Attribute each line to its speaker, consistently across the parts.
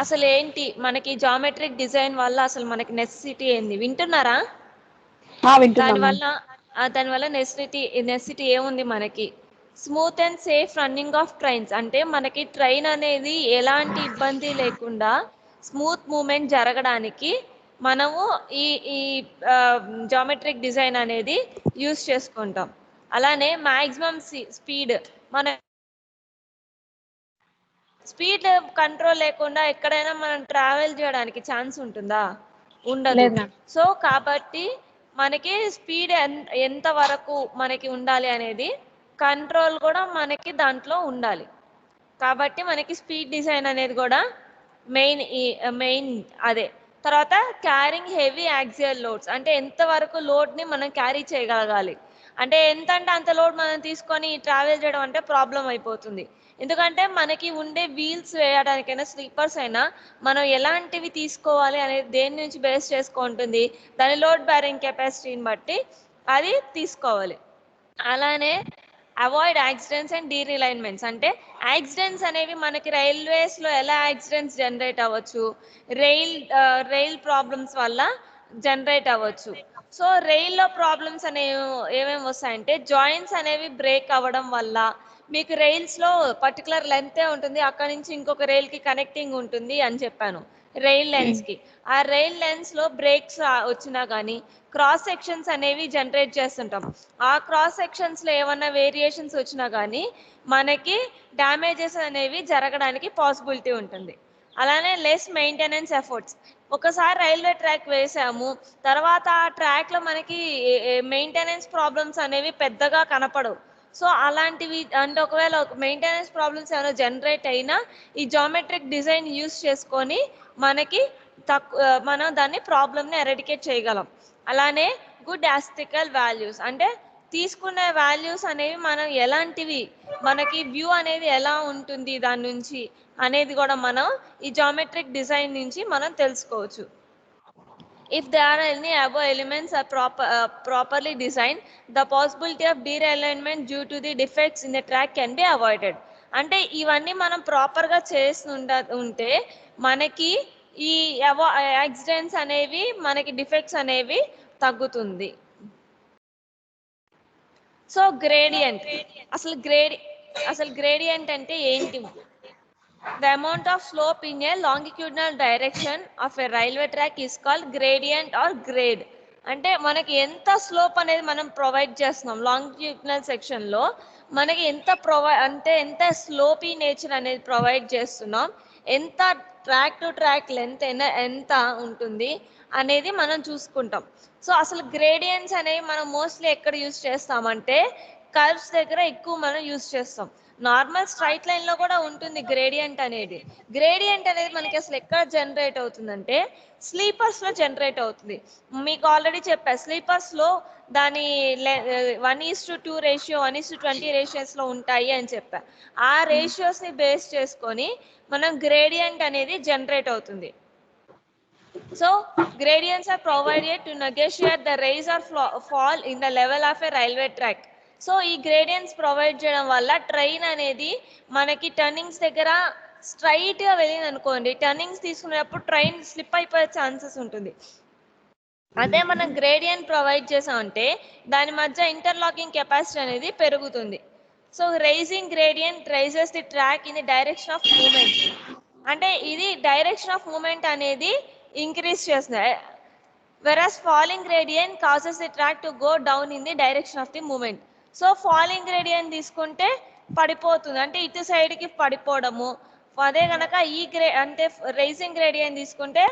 Speaker 1: అసలు ఏంటి మనకి జామెట్రిక్ డిజైన్ వల్ల అసలు మనకి నెసెసిటీ ఏంది వింటున్నారా?
Speaker 2: వింటున్నాం మ్యామ్.
Speaker 1: దానివల్ల నెసెసిటీ ఏముంది మనకి? Smooth and safe running of trains, అంటే మనకి ట్రైన్ అనేది ఎలాంటి ఇబ్బంది లేకుండా స్మూత్ మూమెంట్ జరగడానికి మనము ఈ ఈ జామెట్రిక్ డిజైన్ అనేది యూస్ చేసుకుంటాం. అలానే మ్యాక్సిమం స్పీడ్, మన స్పీడ్ కంట్రోల్ లేకుండా ఎక్కడైనా మనం ట్రావెల్ చేయడానికి ఛాన్స్ ఉంటుందా? ఉండదు.
Speaker 2: లేదు మ్యామ్.
Speaker 1: సో కాబట్టి మనకి స్పీడ్ ఎంత వరకు మనకి ఉండాలి అనేది కంట్రోల్ కూడా మనకి దాంట్లో ఉండాలి. కాబట్టి మనకి స్పీడ్ డిజైన్ అనేది కూడా మెయిన్ అదే. తర్వాత క్యారింగ్ హెవీ యాక్సియల్ లోడ్స్, అంటే ఎంతవరకు లోడ్ని మనం క్యారీ చేయగలగాలి. అంటే ఎంత అంటే అంత లోడ్ మనం తీసుకొని ట్రావెల్ చేయడం అంటే ప్రాబ్లం అయిపోతుంది. ఎందుకంటే మనకి ఉండే వీల్స్ వేయడానికైనా స్లీపర్స్ అయినా మనం ఎలాంటివి తీసుకోవాలి అనేది దేని నుంచి బేస్ చేసుకుంటుంది, దాని లోడ్ బ్యారింగ్ కెపాసిటీని బట్టి అది తీసుకోవాలి. అలానే అవాయిడ్ యాక్సిడెంట్స్ అండ్ డీరిలైన్మెంట్స్, అంటే యాక్సిడెంట్స్ అనేవి మనకి రైల్వేస్లో ఎలా యాక్సిడెంట్స్ జనరేట్ అవ్వచ్చు, రైల్ ప్రాబ్లమ్స్ వల్ల జనరేట్ అవ్వచ్చు. సో రైల్లో ప్రాబ్లమ్స్ అనేవి ఏమేమి వస్తాయంటే జాయింట్స్ అనేవి బ్రేక్ అవ్వడం వల్ల, మీకు రైల్స్లో పర్టికులర్ లెంతే ఉంటుంది, అక్కడ నుంచి ఇంకొక రైల్కి కనెక్టింగ్ ఉంటుంది అని చెప్పాను, రైల్ లెన్స్కి. ఆ రైల్ లెన్స్లో బ్రేక్స్ వచ్చినా కానీ క్రాస్ సెక్షన్స్ అనేవి జనరేట్ చేస్తుంటాం. ఆ క్రాస్ సెక్షన్స్లో ఏమన్నా వేరియేషన్స్ వచ్చినా కానీ మనకి డ్యామేజెస్ అనేవి జరగడానికి పాసిబిలిటీ ఉంటుంది. అలానే లెస్ మెయింటెనెన్స్ ఎఫర్ట్స్, ఒకసారి రైల్వే ట్రాక్ వేసాము, తర్వాత ఆ ట్రాక్లో మనకి మెయింటెనెన్స్ ప్రాబ్లమ్స్ అనేవి పెద్దగా కనపడవు. సో అలాంటివి అంటే ఒకవేళ మెయింటెనెన్స్ ప్రాబ్లమ్స్ ఏమైనా జనరేట్ అయినా ఈ జామెట్రిక్ డిజైన్ యూస్ చేసుకొని మనకి మనం దాన్ని ప్రాబ్లమ్ని ఎరడికేట్ చేయగలం. అలానే గుడ్ ఆస్థెటికల్ వాల్యూస్, అంటే తీసుకునే వాల్యూస్ అనేవి మనం ఎలాంటివి, మనకి వ్యూ అనేది ఎలా ఉంటుంది దాని నుంచి అనేది కూడా మనం ఈ జామెట్రిక్ డిజైన్ నుంచి మనం తెలుసుకోవచ్చు. If there are any above elements are properly designed, the possibility of derailment due to the defects in the track can be avoided. అంటే ఇవన్నీ మనం ప్రాపర్గా ఉంటే మనకి ఈ యాక్సిడెంట్స్ అనేవి, మనకి డిఫెక్ట్స్ అనేవి తగ్గుతుంది. సో గ్రేడియంట్, అసలు గ్రేడియంట్ అంటే ఏంటి? The amount of slope in a longitudinal direction of a railway track is called gradient or grade. అంటే మనకి ఎంత స్లోప్ అనేది మనం ప్రొవైడ్ చేస్తున్నాం లాంగిట్యూడినల్ సెక్షన్లో, మనకి ఎంత స్లోపీ నేచర్ అనేది ప్రొవైడ్ చేస్తున్నాం, ఎంత ట్రాక్ టు ట్రాక్ లెంత్ ఎంత ఉంటుంది అనేది మనం చూసుకుంటాం. సో అసలు గ్రేడియంట్స్ అనేవి మనం మోస్ట్లీ ఎక్కడ యూజ్ చేస్తామంటే కర్వ్స్ దగ్గర ఎక్కువ మనం యూజ్ చేస్తాం. నార్మల్ స్ట్రైట్ లైన్లో కూడా ఉంటుంది గ్రేడియంట్ అనేది. గ్రేడియంట్ అనేది మనకి అసలు ఎక్కడ జనరేట్ అవుతుందంటే స్లీపర్స్లో జనరేట్ అవుతుంది. మీకు ఆల్రెడీ చెప్పా, స్లీపర్స్లో దాని 1:2 రేషియో 1:20 రేషియోస్లో ఉంటాయి అని చెప్పా. ఆ రేషియోస్ని బేస్ చేసుకొని మనం గ్రేడియంట్ అనేది జనరేట్ అవుతుంది. So gradients are provided to negotiate the rise or fall in the level of a railway track. So ఈ గ్రేడియంట్స్ ప్రొవైడ్ చేయడం వల్ల ట్రైన్ అనేది మనకి టర్నింగ్స్ దగ్గర స్ట్రైట్గా వెళ్ళింది అనుకోండి, టర్నింగ్స్ తీసుకునేటప్పుడు ట్రైన్ స్లిప్ అయిపోయే ఛాన్సెస్ ఉంటుంది. అదే మనం గ్రేడియంట్ ప్రొవైడ్ చేసామంటే దాని మధ్య ఇంటర్లాకింగ్ కెపాసిటీ అనేది పెరుగుతుంది. So rising gradient rises the track in the direction of movement, అంటే ఇది డైరెక్షన్ ఆఫ్ మూమెంట్ అనేది ఇంక్రీజ్ చేస్తుంది. whereas falling gradient causes the track to go down in the direction of the movement. So falling gradient తీసుకుంటే పడిపోతుంది, అంటే ఇటు సైడ్కి పడిపోవడము. అదే కనుక అంటే రైజింగ్ గ్రేడియంట్ తీసుకుంటే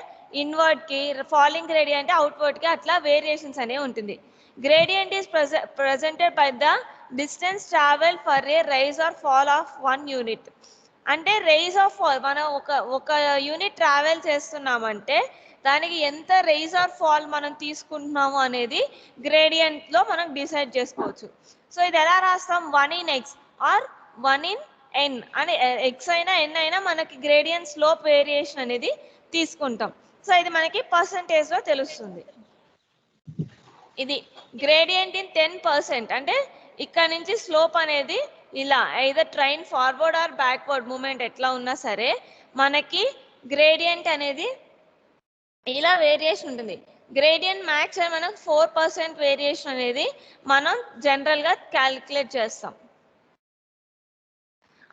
Speaker 1: ఇన్వర్డ్కి, ఫాలింగ్ గ్రేడియంట్ అవుట్వర్డ్కి, అట్లా వేరియేషన్స్ అనేవి ఉంటుంది. Gradient is presented by the distance travel for a rise or fall of 1 unit. అంటే రైజ్ ఆఫ్ ఫాల్, మనం ఒక యూనిట్ ట్రావెల్ చేస్తున్నామంటే దానికి ఎంత రైజ్ ఆర్ ఫాల్ మనం తీసుకుంటున్నాము అనేది గ్రేడియంట్లో మనం డిసైడ్ చేసుకోవచ్చు. సో ఇది ఎలా రాస్తాం, 1 in x or 1 in n అని, ఎక్స్ అయినా ఎన్ అయినా మనకి గ్రేడియంట్ స్లోప్ వేరియేషన్ అనేది తీసుకుంటాం. సో ఇది మనకి పర్సంటేజ్లో తెలుస్తుంది. ఇది గ్రేడియంట్ ఇన్ 10%, అంటే ఇక్కడ నుంచి స్లోప్ అనేది ఇలా either train forward or backward movement ఎట్లా ఉన్నా సరే మనకి గ్రేడియంట్ అనేది ఇలా వేరియేషన్ ఉంటుంది. గ్రేడియంట్ మ్యాక్స్ మనం 4% వేరియేషన్ అనేది మనం జనరల్గా క్యాలిక్యులేట్ చేస్తాం.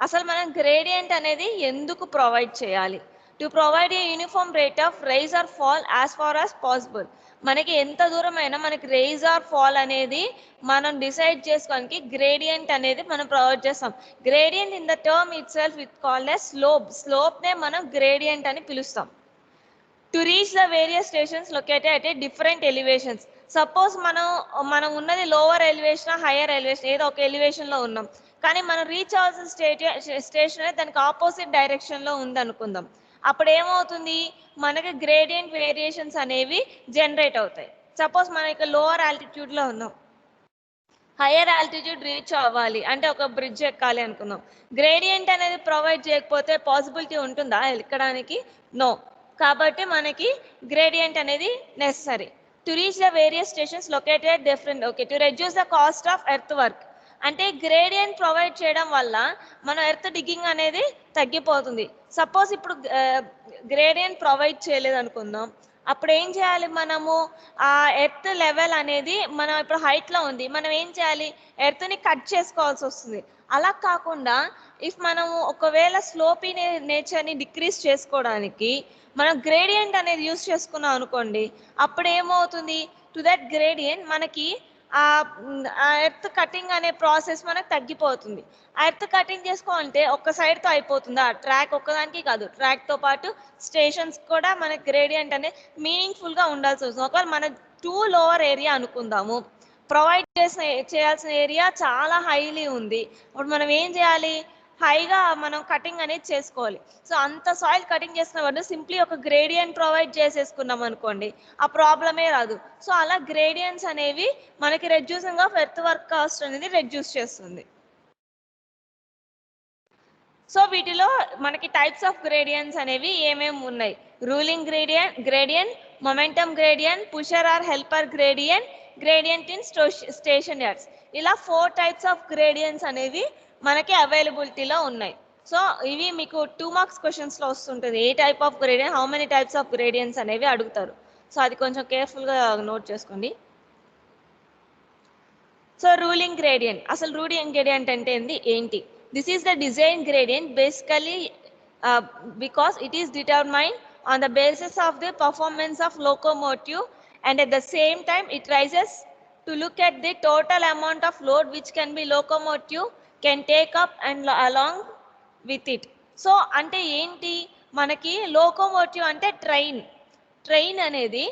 Speaker 1: అసలు మనం గ్రేడియంట్ అనేది ఎందుకు ప్రొవైడ్ చేయాలి? To provide a uniform rate of rise or fall as far as possible. మనకి ఎంత దూరమైనా మనకి రైజ్ ఆర్ ఫాల్ అనేది మనం డిసైడ్ చేసుకోవడానికి గ్రేడియంట్ అనేది మనం ప్రొవైడ్ చేస్తాం. Gradient in the term itself it called as slope. స్లోప్నే మనం గ్రేడియంట్ అని పిలుస్తాం. To reach the various stations located at a different elevations. Suppose మనం ఉన్నది లోవర్ ఎలివేషన్ హయ్యర్ ఎలివేషన్ ఏదో ఒక ఎలివేషన్లో ఉన్నాం, కానీ మనం రీచ్ అవ్వాల్సిన స్టేషన్ అనేది దానికి ఆపోజిట్ డైరెక్షన్లో ఉంది అనుకుందాం. అప్పుడు ఏమవుతుంది, మనకి గ్రేడియంట్ వేరియేషన్స్ అనేవి జనరేట్ అవుతాయి. సపోజ్ మనం ఇక్కడ లోవర్ ఆల్టిట్యూడ్లో ఉన్నాం, హయ్యర్ ఆల్టిట్యూడ్ రీచ్ అవ్వాలి అంటే ఒక బ్రిడ్జ్ ఎక్కాలి అనుకుందాం. గ్రేడియంట్ అనేది ప్రొవైడ్ చేయకపోతే పాసిబిలిటీ ఉంటుందా ఎక్కడానికి? నో. కాబట్టి మనకి గ్రేడియంట్ అనేది necessary. To reach the various stations located different. Okay, to reduce the cost of earth work. అంటే గ్రేడియంట్ ప్రొవైడ్ చేయడం వల్ల మన ఎర్త్ డిగ్గింగ్ అనేది తగ్గిపోతుంది. సపోజ్ ఇప్పుడు గ్రేడియంట్ ప్రొవైడ్ చేయలేదు అనుకుందాం, అప్పుడు ఏం చేయాలి మనము? ఆ ఎర్త్ లెవెల్ అనేది మనం ఇప్పుడు హైట్లో ఉంది, మనం ఏం చేయాలి? ఎర్త్ని కట్ చేసుకోవాల్సి వస్తుంది. అలా కాకుండా ఇఫ్ మనము ఒకవేళ స్లోపీ నేచర్ని డిక్రీజ్ చేసుకోవడానికి మనం గ్రేడియంట్ అనేది యూస్ చేసుకున్నాం అనుకోండి, అప్పుడు ఏమవుతుంది? టు దట్ గ్రేడియంట్ మనకి ఆ ఎర్త్ కటింగ్ అనే ప్రాసెస్ మనకు తగ్గిపోతుంది. ఆ ఎర్త్ కటింగ్ చేసుకోవాలంటే ఒక్క సైడ్తో అయిపోతుందా? ట్రాక్ ఒక్కదానికి కాదు, ట్రాక్తో పాటు స్టేషన్స్ కూడా మనకి గ్రేడియంట్ అనేది మీనింగ్ఫుల్గా ఉండాల్సి వస్తుంది. ఒకవేళ మన టూ లోవర్ ఏరియా అనుకుందాము, ప్రొవైడ్ చేయాల్సిన ఏరియా చాలా హైలీ ఉంది, ఇప్పుడు మనం ఏం చేయాలి? హైగా మనం కటింగ్ అనేది చేసుకోవాలి. సో అంత సాయిల్ కటింగ్ చేసుకున్న సింప్లీ ఒక గ్రేడియంట్ ప్రొవైడ్ చేసేసుకున్నాం అనుకోండి, ఆ ప్రాబ్లమే రాదు. సో అలా గ్రేడియంట్స్ అనేవి మనకి reducing of earth work cost అనేది రెడ్యూస్ చేస్తుంది. సో వీటిలో మనకి టైప్స్ ఆఫ్ గ్రేడియంట్స్ అనేవి ఏమేమి ఉన్నాయి? Ruling gradient, momentum gradient, pusher or helper gradient, gradient in station yards. ఇలా 4 టైప్స్ ఆఫ్ గ్రేడియంట్స్ అనేవి మనకి అవైలబిలిటీలో ఉన్నాయి. సో ఇవి మీకు 2 మార్క్స్ క్వశ్చన్స్లో వస్తుంటుంది. ఏ type of gradient, how many types of gradients అనేవి అడుగుతారు. సో అది కొంచెం కేర్ఫుల్గా నోట్ చేసుకోండి. సో రూలింగ్ గ్రేడియంట్, అసలు రూలింగ్ గ్రేడియంట్ అంటే ఏంటి? This is the design gradient basically because it is determined on the basis of the performance of locomotive, and at the same time it rises to look at the total amount of load which can be locomotive can take up and along with it. So అంటే ఏంటి? మనకి locomotive అంటే train అనేది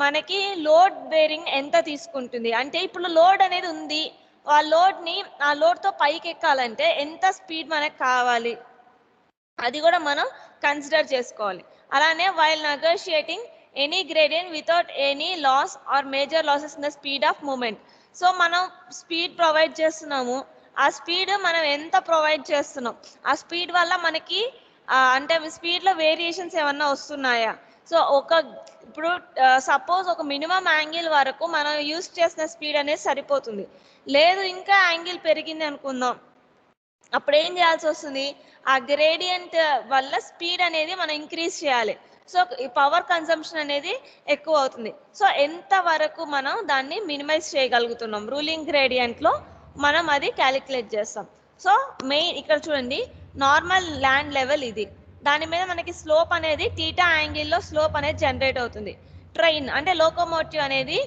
Speaker 1: మనకి load bearing ఎంత తీసుకుంటుంది అంటే, ఇప్పుడు లోడ్ అనేది ఉంది, ఆ లోడ్తో పైకి ఎక్కాలంటే ఎంత స్పీడ్ మనకు కావాలి అది కూడా మనం కన్సిడర్ చేసుకోవాలి. అలానే while negotiating any gradient without any loss or major losses in the speed of movement. So మనం స్పీడ్ ప్రొవైడ్ చేస్తున్నాము, ఆ స్పీడ్ మనం ఎంత ప్రొవైడ్ చేస్తున్నాం, ఆ స్పీడ్ వల్ల మనకి అంటే స్పీడ్లో వేరియేషన్స్ ఏమన్నా వస్తున్నాయా? సో ఇప్పుడు సపోజ్ ఒక మినిమం యాంగిల్ వరకు మనం యూస్ చేసిన స్పీడ్ అనేది సరిపోతుంది, లేదు ఇంకా యాంగిల్ పెరిగింది అనుకుందాం, అప్పుడు ఏం చేయాల్సి వస్తుంది? ఆ గ్రేడియంట్ వల్ల స్పీడ్ అనేది మనం ఇంక్రీజ్ చేయాలి. సో ఈ పవర్ కన్సంప్షన్ అనేది ఎక్కువ అవుతుంది. సో ఎంత వరకు మనం దాన్ని మినిమైజ్ చేయగలుగుతున్నాం రూలింగ్ గ్రేడియంట్లో మనం అది క్యాలిక్యులేట్ చేస్తాం. సో మెయిన్ ఇక్కడ చూడండి, నార్మల్ ల్యాండ్ లెవెల్ ఇది, దాని మీద మనకి స్లోప్ అనేది థీటా యాంగిల్లో స్లోప్ అనేది జనరేట్ అవుతుంది. ట్రైన్ అంటే లోకోమోటివ్ అనేది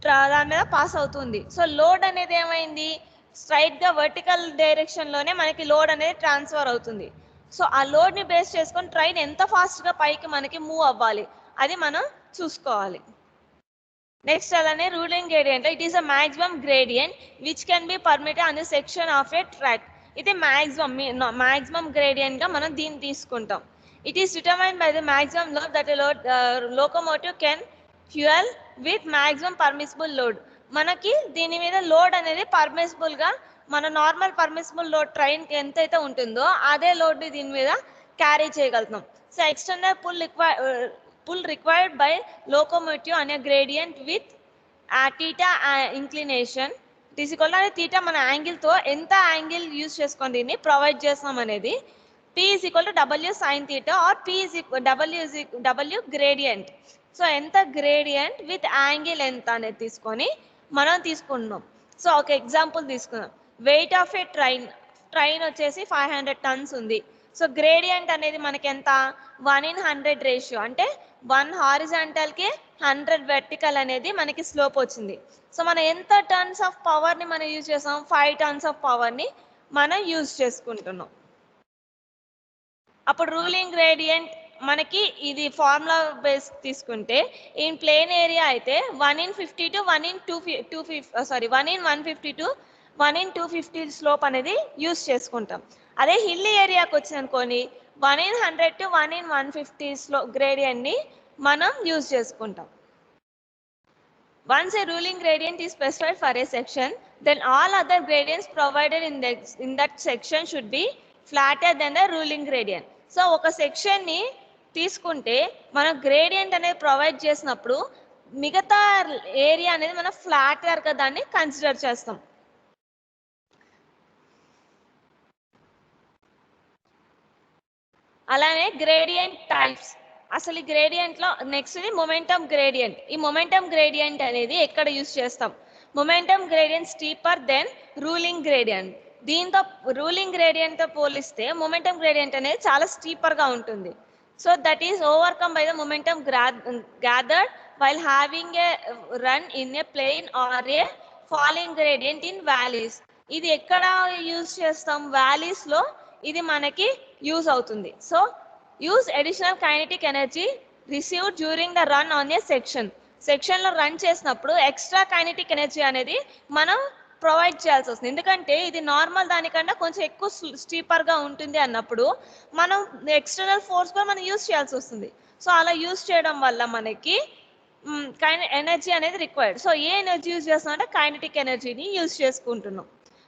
Speaker 1: దాని మీద పాస్ అవుతుంది. సో లోడ్ అనేది ఏమైంది? స్ట్రైట్గా వర్టికల్ డైరెక్షన్లోనే మనకి లోడ్ అనేది ట్రాన్స్ఫర్ అవుతుంది. సో ఆ లోడ్ని బేస్ చేసుకొని ట్రైన్ ఎంత ఫాస్ట్గా పైకి మనకి మూవ్ అవ్వాలి అది మనం చూసుకోవాలి. నెక్స్ట్ అలానే ruling gradient, it is a maximum gradient which can be permitted on the section of A track. ఇది మ్యాక్సిమం గ్రేడియంట్గా మనం దీన్ని తీసుకుంటాం. It is determined by the maximum load that locomotive can fuel with maximum permissible load. మనకి దీని మీద load అనేది పర్మిసిబుల్గా మన normal permissible load ట్రైన్కి ఎంతైతే ఉంటుందో అదే లోడ్ని దీని మీద క్యారీ చేయగలుగుతాం. So external pull required by locomotive అనే గ్రేడియంట్ విత్ థీటా ఇంక్లినేషన్ తీసుకోవాలి. థీటా మన యాంగిల్తో ఎంత యాంగిల్ యూజ్ చేసుకొని దీన్ని ప్రొవైడ్ చేస్తాం అనేది P is equal to W sin theta or P is equal W gradient. So ఎంత గ్రేడియంట్ విత్ యాంగిల్ ఎంత అనేది తీసుకొని మనం తీసుకుంటున్నాం. సో ఒక ఎగ్జాంపుల్ తీసుకుందాం. వెయిట్ ఆఫ్ ఏ ట్రైన్ వచ్చేసి 500 tons ఉంది. సో గ్రేడియంట్ అనేది మనకి ఎంత 1:100 రేషియో, అంటే 1 హారిజాంటల్కి 100 వెర్టికల్ అనేది మనకి స్లోప్ వచ్చింది. సో మనం ఎంత టన్స్ ఆఫ్ పవర్ని మనం యూజ్ చేసాం, 5 tons ఆఫ్ పవర్ని మనం యూజ్ చేసుకుంటున్నాం. అప్పుడు రూలింగ్ గ్రేడియంట్ మనకి ఇది ఫార్ములా బేస్ తీసుకుంటే ఇన్ ప్లేన్ ఏరియా అయితే 1:50 to 1:150 to 1:250 స్లోప్ అనేది యూజ్ చేసుకుంటాం. అదే హిల్ ఏరియాకి వచ్చిందనుకోని 1:100 to 1:150 గ్రేడియంట్ని మనం యూజ్ చేసుకుంటాం. Once a ruling gradient is specified for a section, then all other gradients provided in that section should be flatter than the ruling gradient. So ఒక సెక్షన్ని తీసుకుంటే మనం gradient అనేది ప్రొవైడ్ చేసినప్పుడు మిగతా ఏరియా అనేది మనం ఫ్లాటర్గా దాన్ని కన్సిడర్ చేస్తాం. అలానే గ్రేడియంట్ టైప్స్. అసలు ఈ గ్రేడియంట్లో నెక్స్ట్ మొమెంటమ్ గ్రేడియంట్. ఈ మొమెంటమ్ గ్రేడియంట్ అనేది ఎక్కడ యూజ్ చేస్తాం? Momentum gradient steeper than ruling gradient. దీంతో రూలింగ్ గ్రేడియంట్తో పోలిస్తే మొమెంటమ్ గ్రేడియంట్ అనేది చాలా స్టీపర్గా ఉంటుంది. So that is overcome by the momentum gathered while having a run in a plain or a falling gradient in valleys. ఇది ఎక్కడ యూజ్ చేస్తాం? వ్యాలీస్లో ఇది మనకి యూజ్ అవుతుంది. సో use additional kinetic energy received during the run on a సెక్షన్లో run చేసినప్పుడు ఎక్స్ట్రా కైనెటిక్ ఎనర్జీ అనేది మనం ప్రొవైడ్ చేయాల్సి వస్తుంది. ఎందుకంటే ఇది నార్మల్ దానికన్నా కొంచెం ఎక్కువ స్టీపర్గా ఉంటుంది అన్నప్పుడు మనం ఎక్స్టర్నల్ ఫోర్స్ కూడా మనం యూజ్ చేయాల్సి వస్తుంది. సో అలా యూజ్ చేయడం వల్ల మనకి ఎనర్జీ అనేది రిక్వైర్డ్. సో ఏ ఎనర్జీ యూజ్ చేస్తున్నాం అంటే కైనెటిక్ ఎనర్జీని యూజ్ చేసుకుంటున్నాం.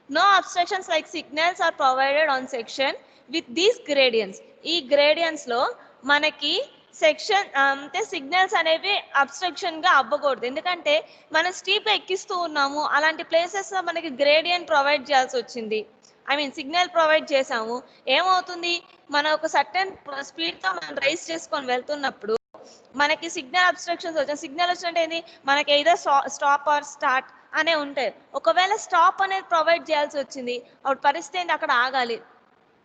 Speaker 1: No obstructions like signals or provided on section with these gradients. ఈ గ్రేడియంట్స్లో మనకి సెక్షన్ అంటే సిగ్నల్స్ అనేవి అబ్స్ట్రక్షన్గా అవ్వకూడదు. ఎందుకంటే మనం స్టీప్గా ఎక్కిస్తూ ఉన్నాము, అలాంటి ప్లేసెస్లో మనకి గ్రేడియంట్ ప్రొవైడ్ చేయాల్సి వచ్చింది, సిగ్నల్ ప్రొవైడ్ చేసాము. ఏమవుతుంది, మనం ఒక సర్టెన్ స్పీడ్తో మనం రైస్ చేసుకొని వెళ్తున్నప్పుడు మనకి సిగ్నల్ అబ్స్ట్రక్షన్స్ వచ్చాయి. సిగ్నల్ వచ్చినట్టు ఏంది, మనకి ఏదో స్టాప్ ఆర్ స్టార్ట్ అనే ఉంటాయి. ఒకవేళ స్టాప్ అనేది ప్రొవైడ్ చేయాల్సి వచ్చింది, అప్పుడు పరిస్థితి ఏంటి, అక్కడ ఆగాలి.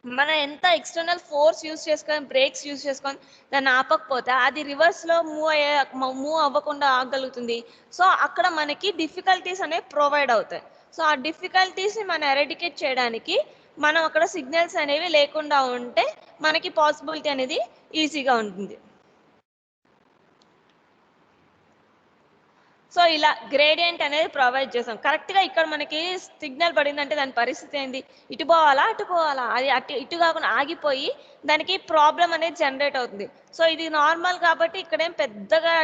Speaker 1: మనం ఎంత ఎక్స్టర్నల్ ఫోర్స్ యూజ్ చేసుకొని బ్రేక్స్ యూజ్ చేసుకొని దాన్ని ఆపకపోతే అది రివర్స్లో మూవ్ అవ్వకుండా ఆగలుగుతుంది. సో అక్కడ మనకి డిఫికల్టీస్ అనేవి ప్రొవైడ్ అవుతాయి. సో ఆ డిఫికల్టీస్ని మనం ఎరాడికేట్ చేయడానికి మనం అక్కడ సిగ్నల్స్ అనేవి లేకుండా ఉంటే మనకి పాసిబిలిటీ అనేది ఈజీగా ఉంటుంది. సో ఇలా గ్రేడియంట్ అనేది ప్రొవైడ్ చేస్తాం. కరెక్ట్గా ఇక్కడ మనకి సిగ్నల్ పడిందంటే దాని పరిస్థితి ఏంది, ఇటు పోవాలా అటు పోవాలా, అది ఇటు కాకుండా ఆగిపోయి దానికి ప్రాబ్లం అనేది జనరేట్ అవుతుంది. సో ఇది నార్మల్ కాబట్టి ఇక్కడేం పెద్దగా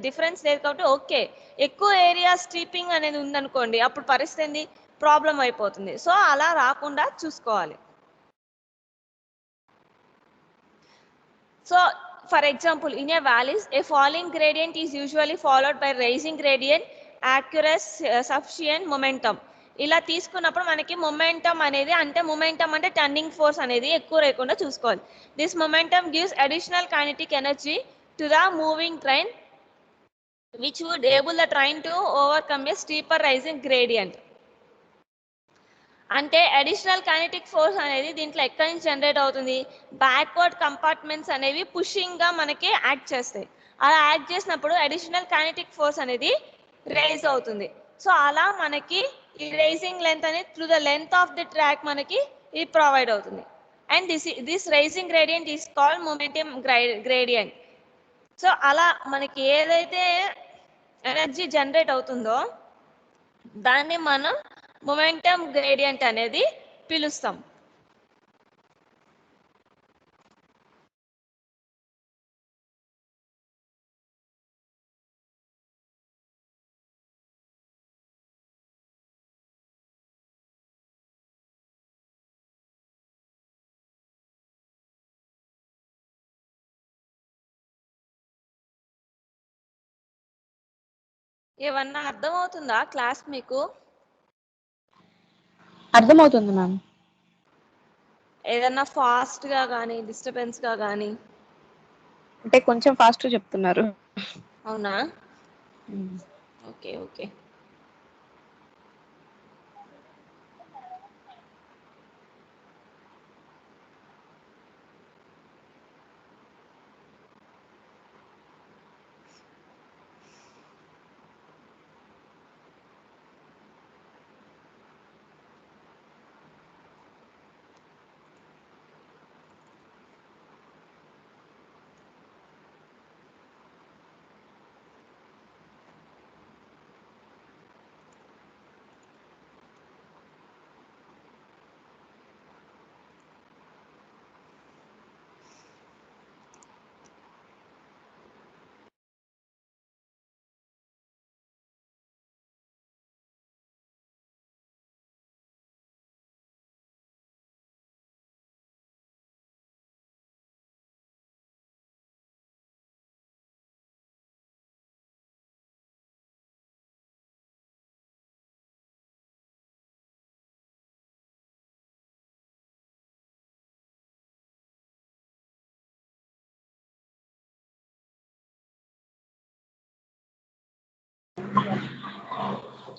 Speaker 1: డిఫరెన్స్ లేదు కాబట్టి ఓకే. ఎక్కువ ఏరియా స్టీపింగ్ అనేది ఉందనుకోండి, అప్పుడు పరిస్థితి ఏంది, ప్రాబ్లం అయిపోతుంది. సో అలా రాకుండా చూసుకోవాలి. So for example, in a valleys, a falling gradient is usually followed by rising gradient, accurate, sufficient momentum. ఇలా తీసుకున్నప్పుడు మనకి మొమెంటం అనేది అంటే టర్నింగ్ ఫోర్స్ అనేది ఎక్కువ లేకుండా చూసుకోవాలి. This momentum gives additional kinetic energy to the moving train which would able the train to overcome a steeper rising gradient. అంటే అడిషనల్ కైనెటిక్ ఫోర్స్ అనేది దీంట్లో ఎక్కడి నుంచి జనరేట్ అవుతుంది, బ్యాక్వర్డ్ కంపార్ట్మెంట్స్ అనేవి పుషింగ్గా మనకి యాక్ట్ చేస్తాయి. అలా యాక్ట్ చేసినప్పుడు అడిషనల్ కైనెటిక్ ఫోర్స్ అనేది రైజ్ అవుతుంది. సో అలా మనకి ఈ రైజింగ్ లెంత్ అనేది through the length of the track మనకి ఇది ప్రొవైడ్ అవుతుంది. And this rising gradient is called momentum gradient. So అలా మనకి ఏదైతే ఎనర్జీ జనరేట్ అవుతుందో దాన్ని మనం మొమెంటమ్ గ్రేడియంట్ అనేది పిలుస్తాం. ఏమన్నా అర్థమవుతుందా క్లాస్ మీకు?
Speaker 2: అర్థమవుతుంది మ్యామ్.
Speaker 1: ఏదన్నా ఫాస్ట్ గా కానీ డిస్టర్బెన్స్ గా కానీ.
Speaker 2: అంటే కొంచెం ఫాస్ట్ చెప్తున్నారు.
Speaker 1: అవునా? Okay okay.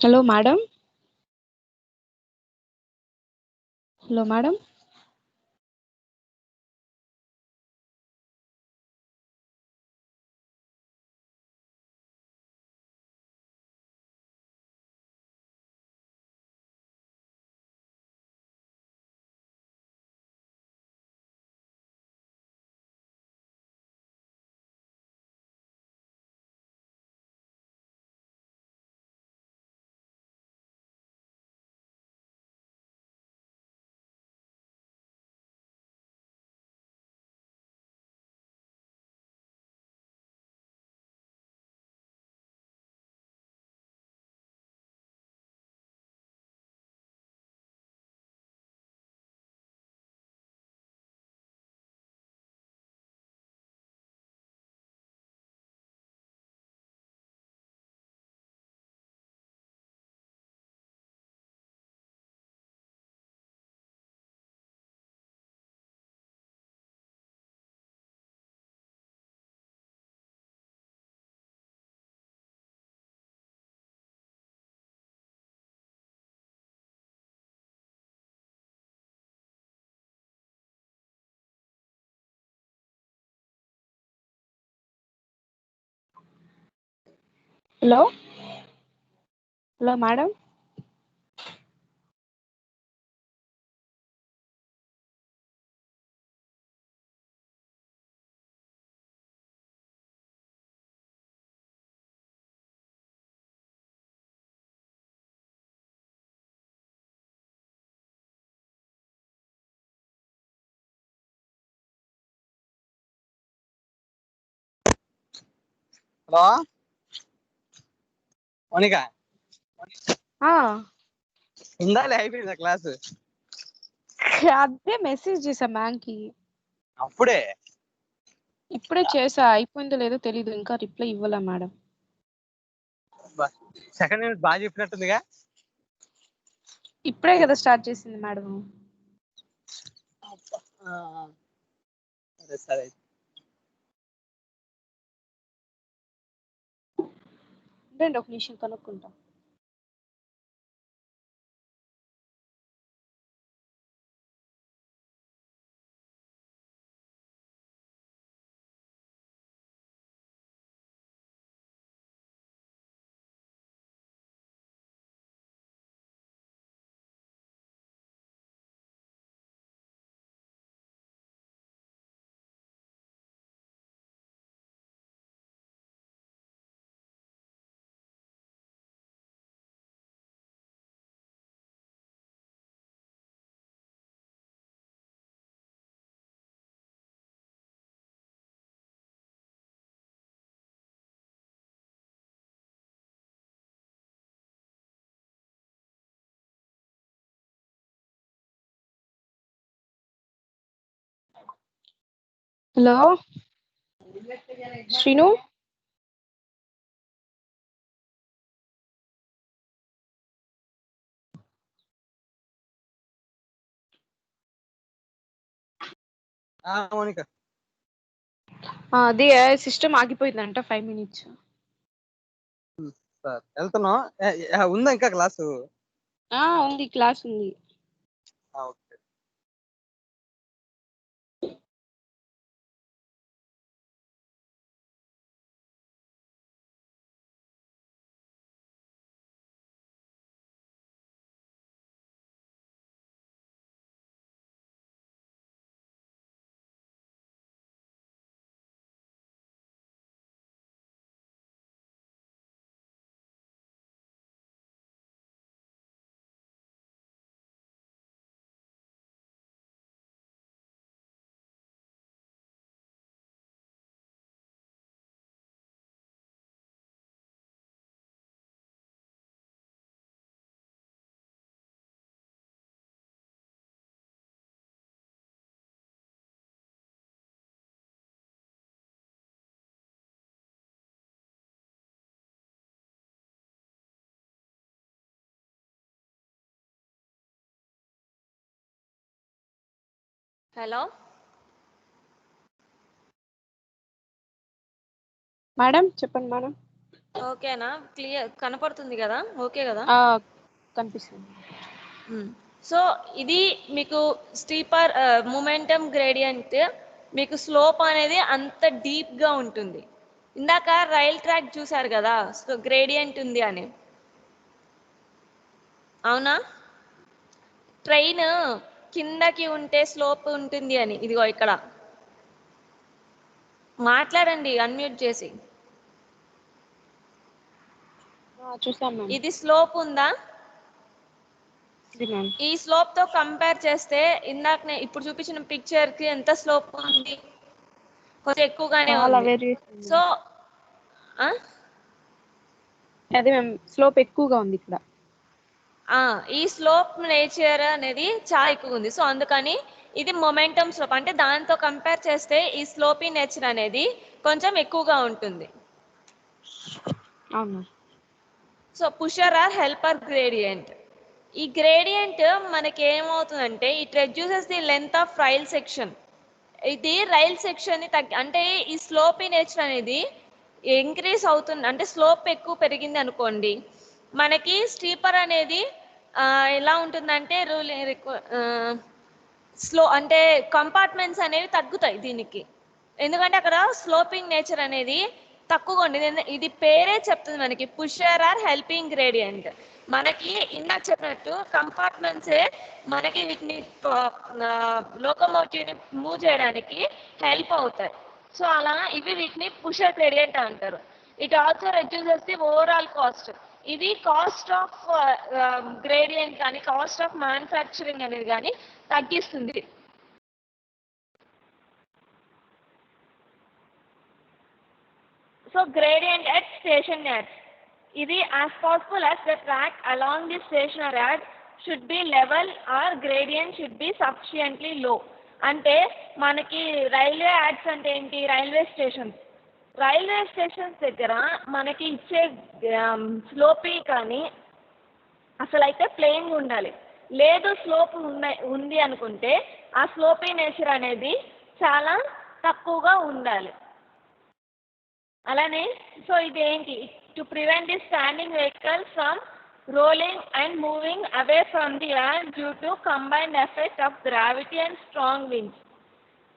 Speaker 2: Hello madam. Hello madam. Hello. Hello madam.
Speaker 3: Hello Mounika. ఇందాలే అయిపోయిందా క్లాస్?
Speaker 2: అదే మెసేజ్ చేసా మ్యామ్కి.
Speaker 3: అప్పుడే
Speaker 2: ఇప్పుడే చేసా, అయిపోయిందో లేదో తెలీదు, ఇంకా రిప్లై ఇవ్వలే మేడం.
Speaker 3: సెకండ్ యూనిట్ బాగా చెప్పినట్టుందిగా.
Speaker 2: ఇప్పుడే కదా స్టార్ట్ చేసింది మేడం.
Speaker 3: సరే సరే.
Speaker 2: ఉండండి ఒక నిమిషం కనుక్కుంటా. హలో శ్రీను.
Speaker 3: మౌనిక
Speaker 2: అది సిస్టమ్ ఆగిపోయిందంట 5 minutes.
Speaker 3: సార్ వెళ్తున్నాం. ఉందా ఇంకా క్లాసు?
Speaker 2: ఉంది, క్లాస్ ఉంది.
Speaker 3: ఓకే.
Speaker 1: హలో
Speaker 2: మేడం చెప్పండి మేడం.
Speaker 1: ఓకేనా? క్లియర్ కనపడుతుంది కదా? ఓకే కదా?
Speaker 2: కనిపిస్తుంది.
Speaker 1: సో ఇది మీకు స్టీపర్ మొమెంటమ్ గ్రేడియంట్, మీకు స్లోప్ అనేది అంత డీప్గా ఉంటుంది. ఇందాక రైల్ ట్రాక్ చూసారు కదా, సో గ్రేడియంట్ ఉంది అని, అవునా? ట్రైన్ కిందకి ఉంటే స్లోప్ ఉంటుంది అని, ఇదిగో ఇక్కడ మాట్లాడండి అన్మ్యూట్ చేసి.
Speaker 2: చూసాం మేడం.
Speaker 1: ఇది స్లోప్ ఉందా? ఈ స్లోప్ తో కంపేర్ చేస్తే ఇందాక ఇప్పుడు చూపించిన పిక్చర్ కి ఎంత స్లోప్ ఉంది? కొంచెం ఎక్కువగానే ఉంది. సో
Speaker 2: అదే మ్యామ్, స్లోప్ ఎక్కువగా ఉంది ఇక్కడ.
Speaker 1: ఈ స్లోప్ నేచర్ అనేది చాలా ఎక్కువ ఉంది. సో అందుకని ఇది మొమెంటమ్ స్లోప్, అంటే దాంతో కంపేర్ చేస్తే ఈ స్లోపీ నేచర్ అనేది కొంచెం ఎక్కువగా ఉంటుంది.
Speaker 2: అవును.
Speaker 1: So pusher or helper gradient. ఈ గ్రేడియంట్ మనకి ఏమవుతుందంటే it reduces the length of rail section. ఇది రైల్ సెక్షన్ ని అంటే ఈ స్లోపీ నేచర్ అనేది ఇంక్రీజ్ అవుతుంది, అంటే స్లోప్ ఎక్కువ పెరిగింది అనుకోండి, మనకి స్టీపర్ అనేది ఎలా ఉంటుందంటే స్లో అంటే కంపార్ట్మెంట్స్ అనేవి తగ్గుతాయి దీనికి, ఎందుకంటే అక్కడ స్లోపింగ్ నేచర్ అనేది తక్కువగా ఉండేది. ఇది పేరే చెప్తుంది మనకి పుషర్ ఆర్ హెల్పింగ్ గ్రేడియంట్. మనకి ఇందాక చెప్పినట్టు కంపార్ట్మెంట్సే మనకి వీటిని లోకోమోటివ్ ని మూవ్ చేయడానికి హెల్ప్ అవుతాయి. సో అలా ఇవి వీటిని పుషర్ గ్రేడియంట్ అంటారు. It also reduces the overall cost. ఇది కాస్ట్ ఆఫ్ గ్రేడియంట్ కానీ కాస్ట్ ఆఫ్ మ్యానుఫ్యాక్చరింగ్ అనేది కానీ తగ్గిస్తుంది. So gradient at station yards. ఇది as possible as the track along the station yard should be level or gradient should be sufficiently low. అంటే మనకి railway ads అంటే ఏంటి? Railway stations. Railway stations దగ్గర మనకి ఇచ్చే స్లోపీ కానీ అసలు అయితే ప్లెయిన్ ఉండాలి. లేదు స్లోప్ ఉంది అనుకుంటే ఆ స్లోపీ నేచర్ అనేది చాలా తక్కువగా ఉండాలి. అలానే సో ఇదేంటి? To prevent the standing vehicle from rolling and moving away from the yard due to combined effect of gravity and strong winds.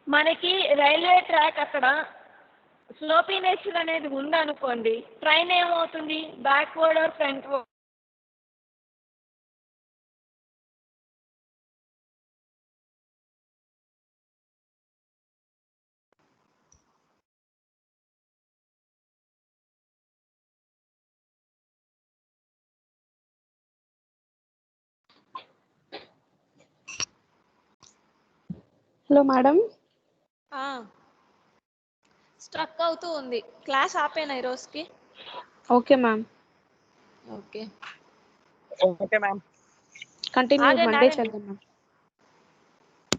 Speaker 1: మనకి రైల్వే ట్రాక్ అక్కడ స్లోపీ నేచర్ అనేది ఉందనుకోండి, ట్రైన్ ఏమవుతుంది? Backward or frontward.
Speaker 2: Hello madam.
Speaker 1: Struck అవుతూ ఉంది. Class ఆపేనా ఈ రోజుకి?
Speaker 2: Okay ma'am.
Speaker 1: Okay
Speaker 3: okay ma'am.
Speaker 2: Continue Monday చేద్దాం మ్యామ్.